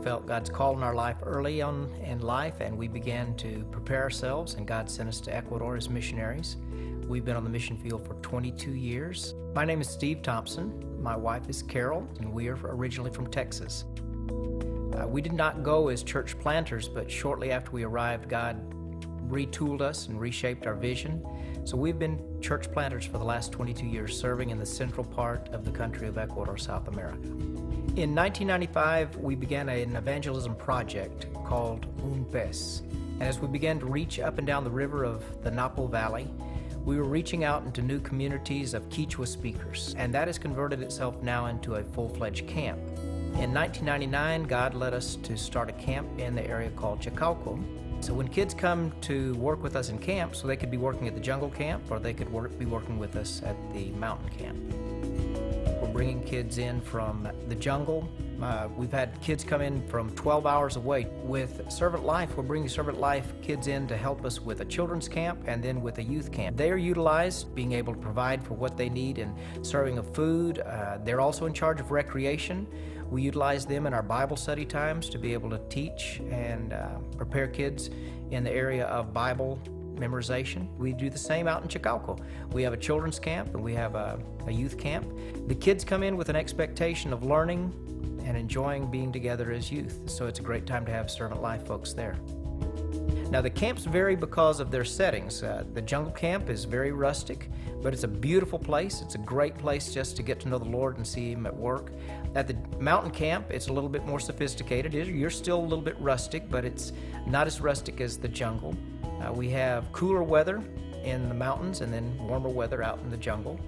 felt God's call in our life early on in life, and we began to prepare ourselves, and God sent us to Ecuador as missionaries. We've been on the mission field for 22 years. My name is Steve Thompson. My wife is Carol, and we are originally from Texas. We did not go as church planters, but shortly after we arrived, God retooled us and reshaped our vision. So we've been church planters for the last 22 years, serving in the central part of the country of Ecuador, South America. In 1995, we began an evangelism project called Un Pez. And as we began to reach up and down the river of the Napo Valley, we were reaching out into new communities of Quechua speakers, and that has converted itself now into a full-fledged camp. In 1999, God led us to start a camp in the area called Chacauco. So when kids come to work with us in camp, so they could be working at the jungle camp or they could be working with us at the mountain camp. We're bringing kids in from the jungle. We've had kids come in from 12 hours away. With Servant Life, we're bringing Servant Life kids in to help us with a children's camp and then with a youth camp. They are utilized, being able to provide for what they need in serving of food. They're also in charge of recreation. We utilize them in our Bible study times to be able to teach and prepare kids in the area of Bible memorization. We do the same out in Chacauco. We have a children's camp and we have a youth camp. The kids come in with an expectation of learning and enjoying being together as youth. So it's a great time to have Servant Life folks there. Now the camps vary because of their settings. The jungle camp is very rustic, but it's a beautiful place. It's a great place just to get to know the Lord and see Him at work. At the mountain camp, it's a little bit more sophisticated. You're still a little bit rustic, but it's not as rustic as the jungle. We have cooler weather in the mountains and then warmer weather out in the jungle.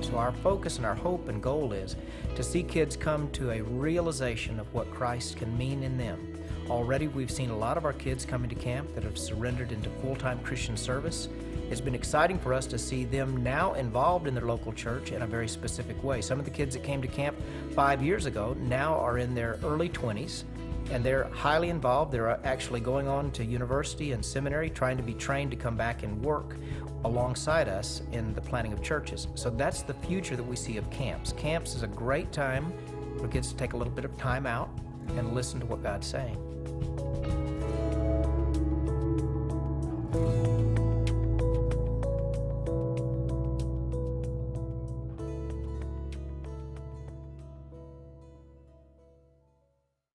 So our focus and our hope and goal is to see kids come to a realization of what Christ can mean in them. Already we've seen a lot of our kids come into camp that have surrendered into full-time Christian service. It's been exciting for us to see them now involved in their local church in a very specific way. Some of the kids that came to camp 5 years ago now are in their early 20s, and they're highly involved. They're actually going on to university and seminary, trying to be trained to come back and work alongside us in the planting of churches. So that's the future that we see of camps. Camps is a great time for kids to take a little bit of time out and listen to what God's saying.